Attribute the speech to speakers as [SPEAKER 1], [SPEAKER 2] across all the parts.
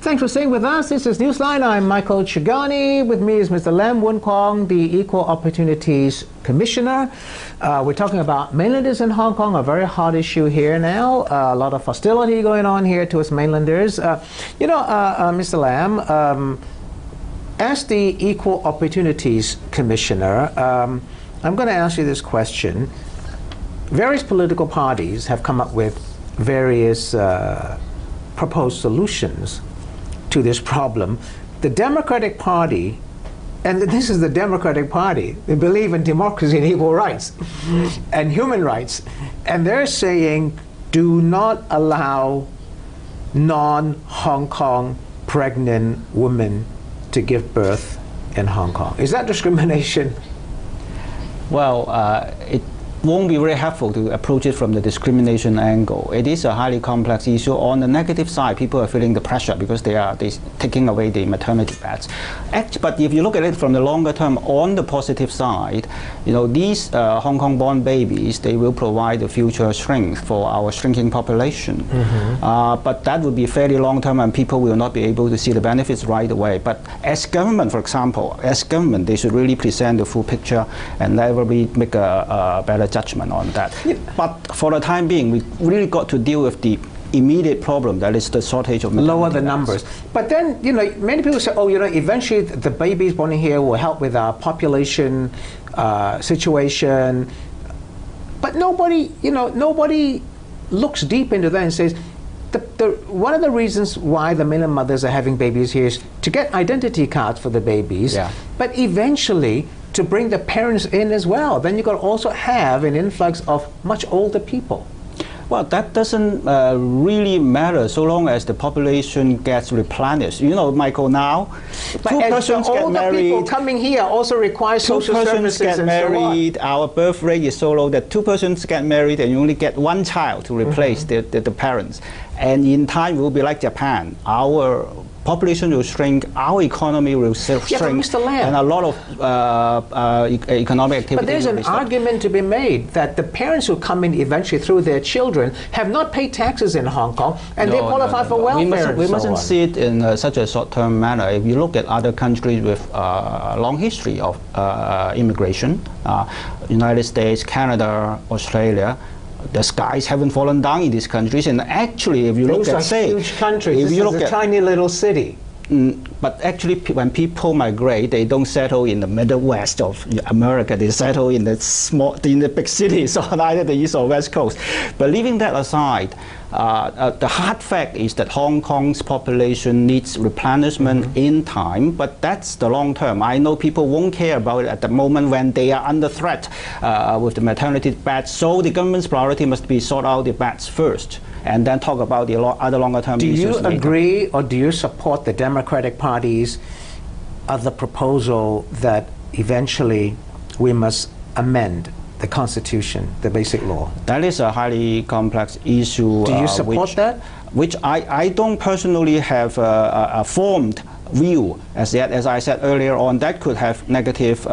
[SPEAKER 1] Thanks for staying with us. This is Newsline. I'm Michael Chugani. With me is Mr. Lam Woon Kwong, the Equal Opportunities Commissioner. We're talking about mainlanders in Hong Kong, a very hot issue here now. A lot of hostility going on here towards mainlanders. Mr. Lam, as the Equal Opportunities Commissioner, I'm going to ask you this question. Various political parties have come up with various proposed solutions to this problem. The Democratic Party, and this is the Democratic Party, they believe in democracy and equal rights and human rights, and they're saying do not allow non-Hong Kong pregnant women to give birth in Hong Kong. Is that discrimination?
[SPEAKER 2] Well, it won't be very helpful to approach it from the discrimination angle. It is a highly complex issue. On the negative side, people are feeling the pressure because they're taking away the maternity beds. But if you look at it from the longer term, on the positive side, these Hong Kong-born babies, they will provide the future strength for our shrinking population. But that would be fairly long term, and people will not be able to see the benefits right away. But as government, for example, they should really present the full picture and never make a better judgment on that. But for the time being, we really got to deal with the immediate problem, that is the shortage of maternity
[SPEAKER 1] lower the
[SPEAKER 2] beds.
[SPEAKER 1] numbers. But then, many people say, eventually the babies born here will help with our population situation. But nobody looks deep into that and says, one of the reasons why the mainland mothers are having babies here is to get identity cards for the babies, but eventually to bring the parents in as well. Then you got to also have an influx of much older people.
[SPEAKER 2] Well, that doesn't really matter so long as the population gets replenished. Michael, now
[SPEAKER 1] two persons get married. People coming here also require social services
[SPEAKER 2] get married. So our birth rate is so low that two persons get married and you only get one child to replace the parents. And in time, we'll be like Japan. Our population will shrink, our economy will shrink, and a lot of economic activity.
[SPEAKER 1] But there's an argument to be made that the parents who come in eventually through their children have not paid taxes in Hong Kong, and they qualify for welfare.
[SPEAKER 2] We mustn't see it in such a short-term manner. If you look at other countries with a long history of immigration, United States, Canada, Australia, the skies haven't fallen down in these countries, and actually, if you look at,
[SPEAKER 1] huge countries, this is a tiny little city.
[SPEAKER 2] But actually, when people migrate, they don't settle in the Middle West of America. They settle in the big cities on either the East or West Coast. But leaving that aside, the hard fact is that Hong Kong's population needs replenishment in time, but that's the long term. I know people won't care about it at the moment when they are under threat with the maternity beds. So the government's priority must be sort out the beds first, and then talk about the other longer term issues later.
[SPEAKER 1] Do you agree or do you support the Democratic Party's other proposal that eventually we must amend the Constitution, the basic law?
[SPEAKER 2] That is a highly complex issue.
[SPEAKER 1] Do you support that?
[SPEAKER 2] Which I don't personally have a formed view as yet. As I said earlier on, that could have negative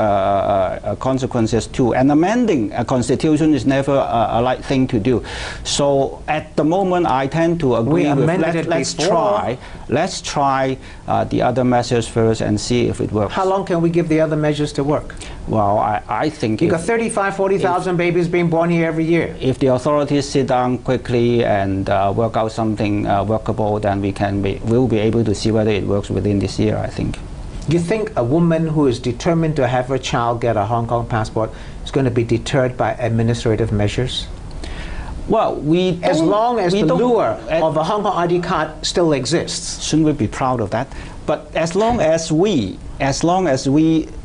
[SPEAKER 2] consequences too. And amending a constitution is never a light thing to do. So at the moment, I tend to agree with let's try the other measures first and see if it works.
[SPEAKER 1] How long can we give the other measures to work?
[SPEAKER 2] Well, I think
[SPEAKER 1] you got 40,000 babies being born here every year.
[SPEAKER 2] If the authorities sit down quickly and work out something workable, then we'll be able to see whether it works within this year, I think.
[SPEAKER 1] You think a woman who is determined to have her child get a Hong Kong passport is going to be deterred by administrative measures?
[SPEAKER 2] Well,
[SPEAKER 1] as long as the lure of a Hong Kong ID card still exists.
[SPEAKER 2] Shouldn't we be proud of that? But as long as we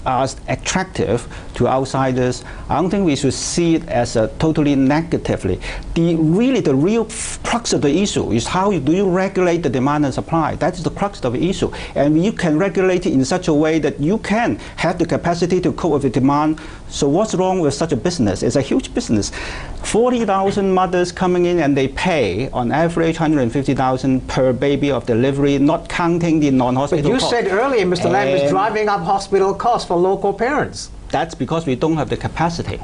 [SPEAKER 2] are attractive to outsiders, I don't think we should see it as totally negatively. The real crux of the issue is how do you regulate the demand and supply. That is the crux of the issue. And you can regulate it in such a way that you can have the capacity to cope with the demand. So what's wrong with such a business? It's a huge business. 40,000 mothers coming in and they pay on average 150,000 per baby of delivery, not counting the non-hospital costs.
[SPEAKER 1] But you said earlier, Mr. Lam, is driving up hospital costs for local parents.
[SPEAKER 2] That's because we don't have the capacity.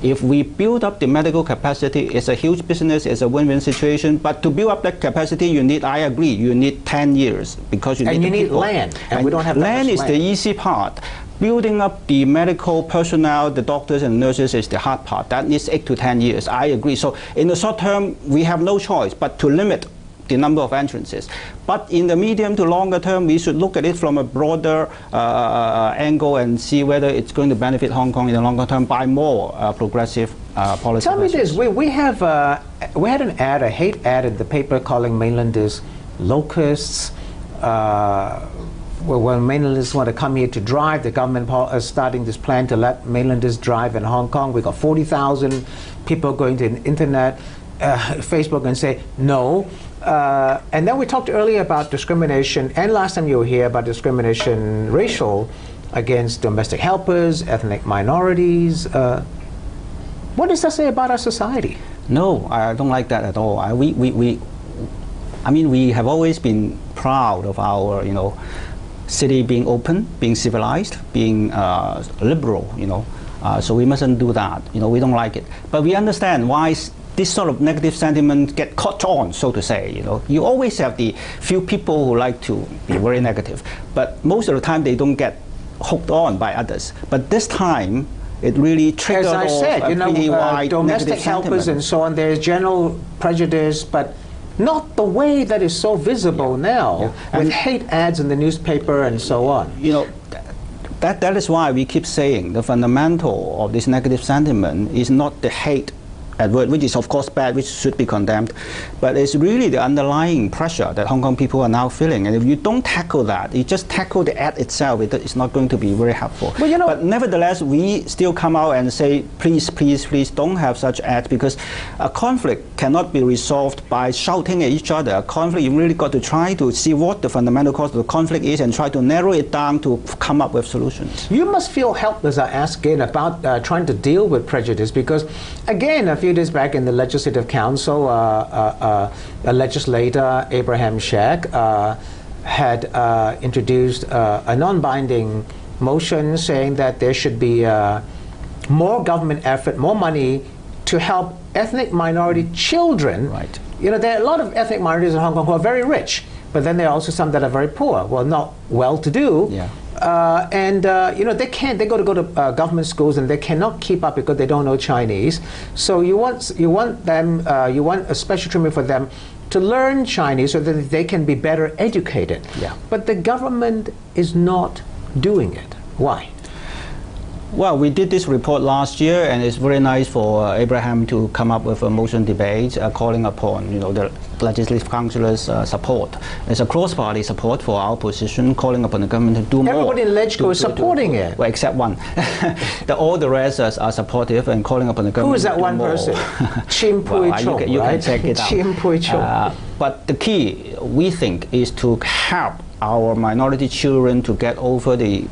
[SPEAKER 2] If we build up the medical capacity, it's a huge business, it's a win-win situation. But to build up that capacity, you need, I agree, you need 10 years because you need
[SPEAKER 1] land, and we don't have that
[SPEAKER 2] land.
[SPEAKER 1] much
[SPEAKER 2] Is the easy part. Building up the medical personnel, the doctors and nurses is the hard part. That needs 8 to 10 years. I agree. So in the short term, we have no choice but to limit the number of entrances. But in the medium to longer term, we should look at it from a broader angle and see whether it's going to benefit Hong Kong in the longer term by more progressive policy.
[SPEAKER 1] Tell me this, we had an ad, a hate ad in the paper calling mainlanders locusts. When mainlanders want to come here to drive, the government is starting this plan to let mainlanders drive in Hong Kong. We got 40,000 people going to the internet, Facebook, and say no. And then we talked earlier about discrimination, and last time you were here about discrimination racial against domestic helpers, ethnic minorities. What does that say about our society?
[SPEAKER 2] No, I don't like that at all. I mean, we have always been proud of our, city being open, being civilized, being liberal, so we mustn't do that. We don't like it. But we understand why this sort of negative sentiment get caught on, so to say. You always have the few people who like to be very negative, but most of the time they don't get hooked on by others. But this time, it really triggered
[SPEAKER 1] off a
[SPEAKER 2] pretty wide
[SPEAKER 1] domestic helpers and so on. There's general prejudice, but not the way that is so visible now, with hate ads in the newspaper and so on.
[SPEAKER 2] That is why we keep saying the fundamental of this negative sentiment is not the hate at word, which is of course bad, which should be condemned, but it's really the underlying pressure that Hong Kong people are now feeling. And if you don't tackle that, you just tackle the ad itself, it's not going to be very helpful. But nevertheless, we still come out and say, please, please, please don't have such ads, because a conflict cannot be resolved by shouting at each other. A conflict, you really got to try to see what the fundamental cause of the conflict is and try to narrow it down to come up with solutions.
[SPEAKER 1] You must feel helpless, I ask again, about trying to deal with prejudice, because again, a few days back in the Legislative Council, a legislator, Abraham Sheck, had introduced a non-binding motion saying that there should be more government effort, more money to help ethnic minority children.
[SPEAKER 2] Right.
[SPEAKER 1] There are a lot of ethnic minorities in Hong Kong who are very rich, but then there are also some that are very poor, well, not well-to-do.
[SPEAKER 2] Yeah.
[SPEAKER 1] They go to government schools and they cannot keep up because they don't know Chinese. So you want a special treatment for them to learn Chinese so that they can be better educated.
[SPEAKER 2] Yeah.
[SPEAKER 1] But the government is not doing it. Why?
[SPEAKER 2] Well, we did this report last year, and it's very nice for Abraham to come up with a motion debate calling upon the legislative councillors' support. There's a cross-party support for our position, calling upon the government to do more.
[SPEAKER 1] Everybody in LegCo is supporting it.
[SPEAKER 2] Well, except one. All the rest are supportive and calling upon the government.
[SPEAKER 1] Who is that one person? Chim Pui Chong,
[SPEAKER 2] you can check it out.
[SPEAKER 1] Chim Pui Chong.
[SPEAKER 2] But the key, we think, is to help our minority children to get over the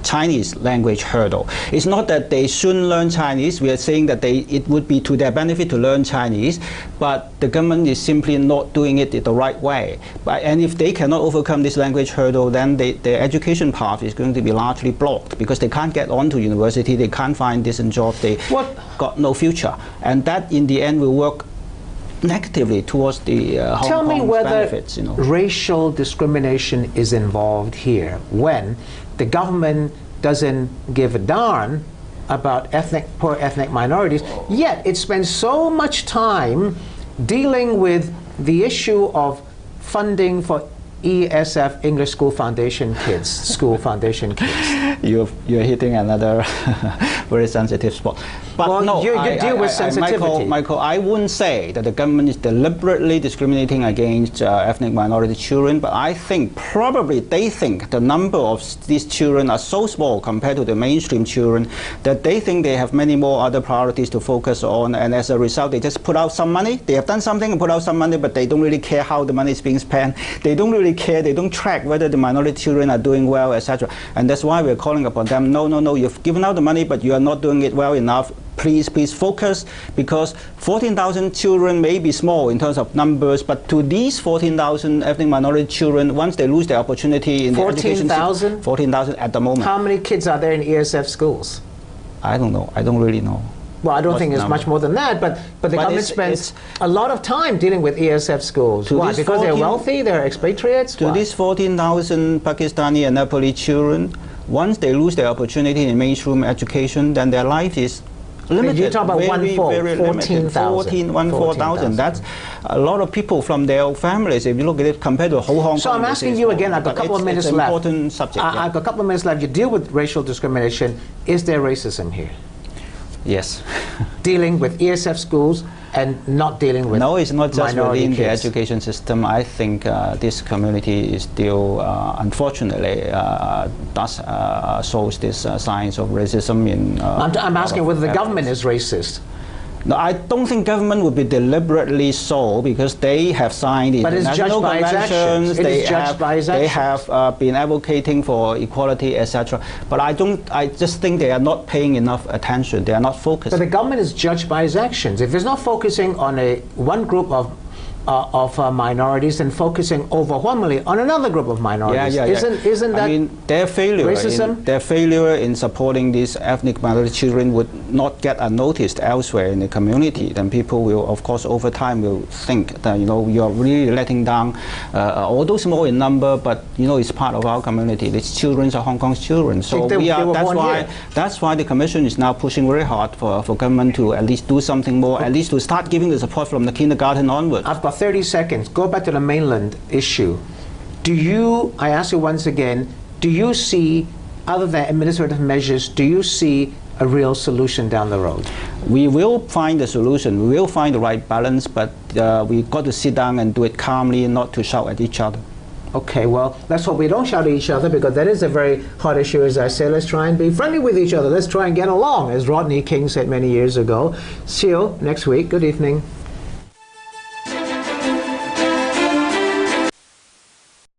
[SPEAKER 2] Chinese language hurdle. It's not that they shouldn't learn Chinese. We are saying that it would be to their benefit to learn Chinese, but the government is simply not doing it the right way. And if they cannot overcome this language hurdle, then their education path is going to be largely blocked because they can't get onto university, they can't find decent jobs, they got no future. And that in the end will work negatively towards the Hong
[SPEAKER 1] Tell me
[SPEAKER 2] Kong's
[SPEAKER 1] whether
[SPEAKER 2] benefits.
[SPEAKER 1] Racial discrimination is involved here when the government doesn't give a darn about poor ethnic minorities, yet it spends so much time dealing with the issue of funding for ESF, English School Foundation kids, school foundation kids.
[SPEAKER 2] You're hitting another very sensitive spot. But
[SPEAKER 1] well,
[SPEAKER 2] no,
[SPEAKER 1] you deal with sensitivity.
[SPEAKER 2] Michael, I wouldn't say that the government is deliberately discriminating against ethnic minority children, but I think probably they think the number of these children are so small compared to the mainstream children that they think they have many more other priorities to focus on, and as a result they just put out some money. They have done something and put out some money, but they don't really care how the money is being spent. They don't really care, they don't track whether the minority children are doing well, etc. And that's why we're calling upon them, no, you've given out the money, but you are not doing it well enough. Please focus, because 14,000 children may be small in terms of numbers, but to these 14,000 ethnic minority children, once they lose their opportunity in the education system, 14,000 at the moment.
[SPEAKER 1] How many kids are there in ESF schools?
[SPEAKER 2] I don't know. I don't really know.
[SPEAKER 1] Well, I don't
[SPEAKER 2] What's
[SPEAKER 1] think it's
[SPEAKER 2] number?
[SPEAKER 1] much more than that, but the government spends a lot of time dealing with ESF schools.
[SPEAKER 2] To
[SPEAKER 1] Why?
[SPEAKER 2] these
[SPEAKER 1] Because they're
[SPEAKER 2] 14
[SPEAKER 1] wealthy, they're expatriates?
[SPEAKER 2] To
[SPEAKER 1] Why?
[SPEAKER 2] these 14,000 Pakistani and Nepali children, once they lose their opportunity in mainstream education, then their life is limited.
[SPEAKER 1] You're talking about
[SPEAKER 2] very,
[SPEAKER 1] 14,000.
[SPEAKER 2] 14,000. That's a lot of people from their families. If you look at it compared to the whole Hong Kong.
[SPEAKER 1] So I'm asking you again, I've got a couple of minutes left.
[SPEAKER 2] It's an important subject.
[SPEAKER 1] I've got a couple of minutes left. You deal with racial discrimination. Is there racism here?
[SPEAKER 2] Yes.
[SPEAKER 1] Dealing with ESF schools and not dealing with
[SPEAKER 2] No, it's not just
[SPEAKER 1] minority
[SPEAKER 2] within the
[SPEAKER 1] kids.
[SPEAKER 2] education system. I think this community is still, unfortunately, does shows this signs of racism in.
[SPEAKER 1] I'm asking whether the government is racist.
[SPEAKER 2] No, I don't think government would be deliberately so, because they have signed the
[SPEAKER 1] But it's
[SPEAKER 2] international
[SPEAKER 1] judged by its
[SPEAKER 2] conventions.
[SPEAKER 1] actions. It is judged by its
[SPEAKER 2] They
[SPEAKER 1] actions.
[SPEAKER 2] have been advocating for equality, etc. But I just think they are not paying enough attention. They are not focused.
[SPEAKER 1] But the government is judged by its actions. If it's not focusing on one group of minorities and focusing overwhelmingly on another group of minorities, isn't that
[SPEAKER 2] I mean, their failure
[SPEAKER 1] racism?
[SPEAKER 2] their failure in supporting these ethnic minority children would not get unnoticed elsewhere in the community. Then people will, of course, over time will think that you are really letting down, although small in number, but it's part of our community. These children are Hong Kong's children. So
[SPEAKER 1] They were born here.
[SPEAKER 2] that's why the Commission is now pushing very hard for government to at least do something more, at least to start giving the support from the kindergarten onwards.
[SPEAKER 1] I've got 30 seconds. Go back to the mainland issue. I ask you once again, do you see, other than administrative measures, do you see a real solution down the road?
[SPEAKER 2] We will find a solution. We will find the right balance, but we've got to sit down and do it calmly, not to shout at each other.
[SPEAKER 1] Okay, well, let's hope we don't shout at each other, because that is a very hot issue, as I say. Let's try and be friendly with each other. Let's try and get along, as Rodney King said many years ago. See you next week. Good evening.